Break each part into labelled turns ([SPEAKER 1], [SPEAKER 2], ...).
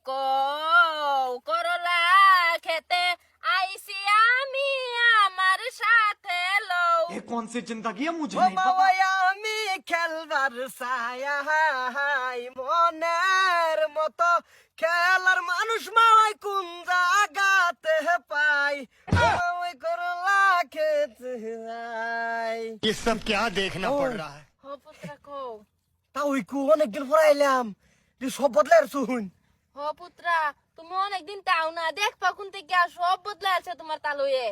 [SPEAKER 1] কও করলা খেতে আইছি আমি আমার সাথে লও।
[SPEAKER 2] ये कौन सी जिंदगी है मुझे
[SPEAKER 3] ও
[SPEAKER 2] नहीं पता।
[SPEAKER 3] বাবা আমি খেলবার ছায়া মনের মতো খেলার মানুষ মাই কোন জায়গাতে পাই ওই করলা খেতে যাই
[SPEAKER 4] ये सब क्या देखना पड़ रहा है।
[SPEAKER 1] হ পুত্রা কও।
[SPEAKER 3] তা ওই কু অনেকদিন পর আইলাম তুই সব বদলে আর শুন
[SPEAKER 1] হ পুত্রা তুমি অনেকদিন তাও না দেখবা কোন থেকে সব বদলে আছে তোমার তালুয়ে।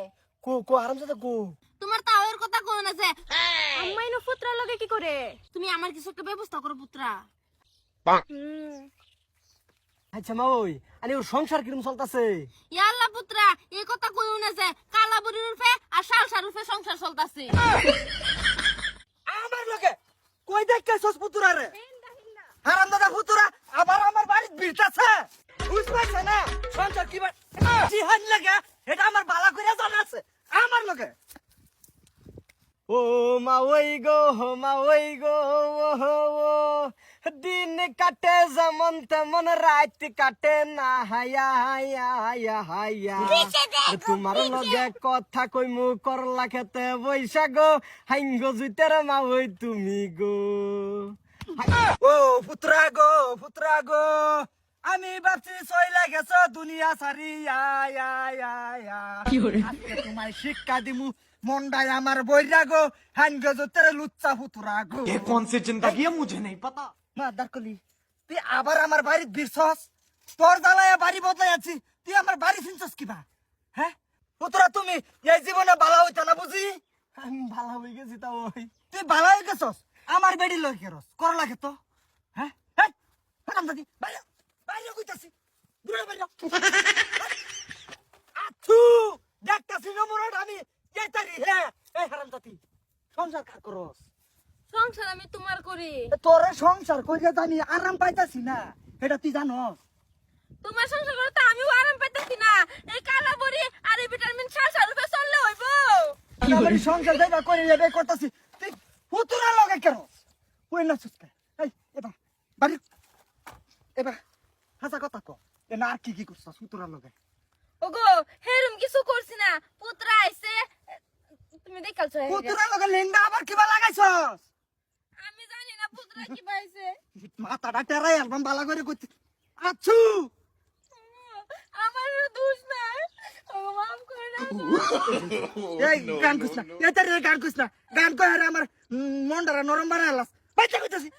[SPEAKER 3] কো কো আরাম সাথে কো
[SPEAKER 1] তোমার তাওয়ের কথা কোন আছে? আম্মাই না পুত্রা লগে কি করে? তুমি আমার কিছু একটা ব্যবস্থা করো পুত্রা।
[SPEAKER 3] আচ্ছা মা ওই আরে ওর সংসার কিরম চলতেছে
[SPEAKER 1] ইয়াল্লা পুত্রা এই কথা কইও না যে কালা বুড়ির রূপে আর শালসার রূপে সংসার চলতাছে।
[SPEAKER 3] আমার লগে কই দেখছস পুতুরা রে হারাম দাদা পুতুরা আবার আমার বাড়ি বিরতাছে বুঝ পাইছ না সংসার কি জিহান লাগে এটা আমার বালা কইরা জানা আছে আমার লগে ও মা ওই গো দিন কাটে যেমন তেমন রাত কাটে না হায়া হায়া হায়া হায়া তোমার লগে কথা কই মু করলা খেতে বৈশাখ হাইঙ্গ জুইতের মা ওই তুমি গো ও পুত্রা গো আমি ভাবছি সইলা গেছ দুনিয়া সারি তোমার শিক্ষা দিমু মন্ডায় আমার বইরা গো হাইঙ্গ জুইতের লুচ্চা পুত্রা গো
[SPEAKER 2] ये कौन सी जिंदगी है मुझे नहीं पता।
[SPEAKER 3] মা দারকলি তুই আবার আমার বাড়ির বীরছস তোর জ্বালায় বাড়ি বদলাই আছি তুই আমার বাড়ি চিনছস কিবা হ্যাঁ পুত্রা তুমি এই জীবনে বালা হইতা না বুঝি আমি বালা হয়ে গেছি তা ওই তুই বালা হয়ে গেছস আমার বেডি লই কেরস কর লাগে তো হ্যাঁ হ্যাঁ হারাম দাদি বাইরে বাইরে কইতাছি দূরে বাইরে আছু দেখতাছি না মোরা আমি যেতারি হ্যাঁ এই হারাম দাদি সংসার কার করস
[SPEAKER 1] সংসার আমি তোমার করি।
[SPEAKER 3] তোরে সংসার কইরা জানি আরাম পাইতাছি না এটা তুই জানোস
[SPEAKER 1] তোমার সংসার করতে আমিও আরাম পাইতেছি না। এই কালা বুড়ি আর এই ভিটামিন শালসার রূপে চললে হইবো।
[SPEAKER 3] আমার সংসার যাইবা করে যাবে করতাছি তুই পুতুরা লগে কেন কই না সুস্কা এই এবা বাড়ি এবা হাসা কথা কো এ না আর কি করছস পুতুরা লগে
[SPEAKER 1] ওগো হেরুম কিছু করছি না। পুত্রা আইছে তুমি দেখালছো।
[SPEAKER 3] পুতুরা লগে লেঙ্গা আবার কিবা লাগাইছস
[SPEAKER 1] আমি জানি না পুত্রা কি পাইছে।
[SPEAKER 3] মাথাটা টেরাই অ্যালবাম বালা করে কইতে আছু
[SPEAKER 1] আমার দোষ নাই। ও মাফ করে দাও।
[SPEAKER 3] এই গান কইছ না এটা রে গান কইছ না গান কই আরে আমার মনডারা নরম বানালাস বাইতে কইতাছি